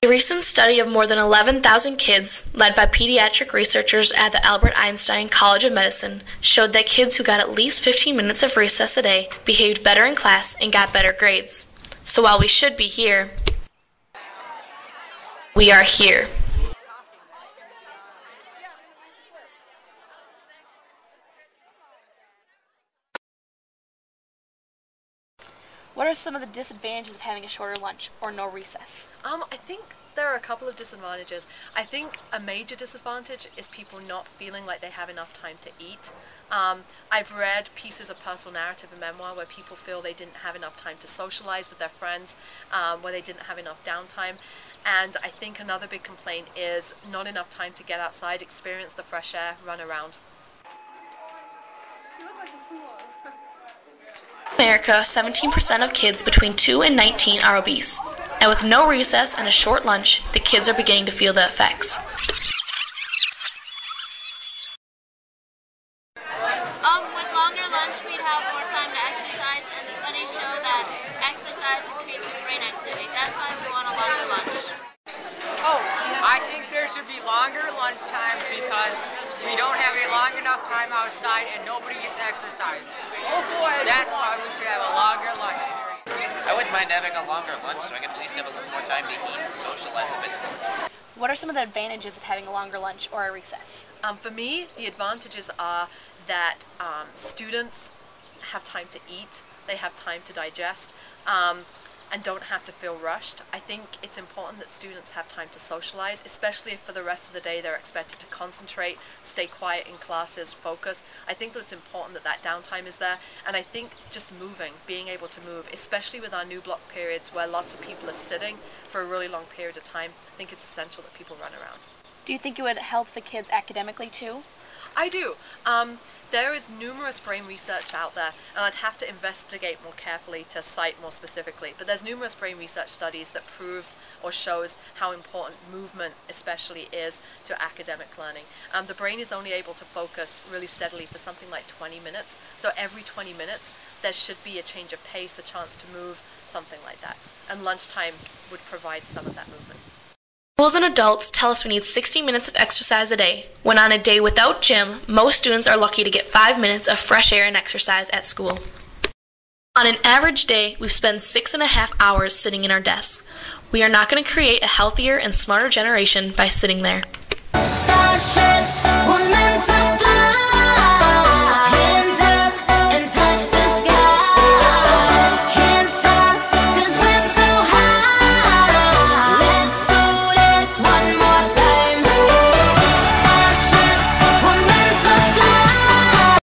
A recent study of more than 11,000 kids, led by pediatric researchers at the Albert Einstein College of Medicine, showed that kids who got at least 15 minutes of recess a day behaved better in class and got better grades. So while we should be here, we are here. What are some of the disadvantages of having a shorter lunch or no recess? I think there are a couple of disadvantages. I think a major disadvantage is people not feeling like they have enough time to eat. I've read pieces of personal narrative and memoir where people feel they didn't have enough time to socialize with their friends, where they didn't have enough downtime. And I think another big complaint is not enough time to get outside, experience the fresh air, run around. You look like a fool. In America, 17% of kids between 2 and 19 are obese. And with no recess and a short lunch, the kids are beginning to feel the effects. With longer lunch, we'd have more time to exercise, and studies show that exercise increases brain activity. That's why we want a longer lunch. I think there should be longer lunch times because we don't have a long enough time outside and nobody gets exercise. Oh boy! That's why we should have a longer lunch period. I wouldn't mind having a longer lunch so I can at least have a little more time to eat and socialize a bit. What are some of the advantages of having a longer lunch or a recess? For me, the advantages are that students have time to eat, they have time to digest, and don't have to feel rushed. I think it's important that students have time to socialize, especially if for the rest of the day they're expected to concentrate, stay quiet in classes, focus. I think that it's important that that downtime is there, and I think just moving, being able to move, especially with our new block periods where lots of people are sitting for a really long period of time, I think it's essential that people run around. Do you think it would help the kids academically too? I do. There is numerous brain research out there, and I'd have to investigate more carefully to cite more specifically, but there's numerous brain research studies that proves or shows how important movement especially is to academic learning. The brain is only able to focus really steadily for something like 20 minutes, so every 20 minutes there should be a change of pace, a chance to move, something like that, and lunchtime would provide some of that movement. Schools and adults tell us we need 60 minutes of exercise a day, when on a day without gym, most students are lucky to get 5 minutes of fresh air and exercise at school. On an average day, we spend 6.5 hours sitting in our desks. We are not going to create a healthier and smarter generation by sitting there. Starships.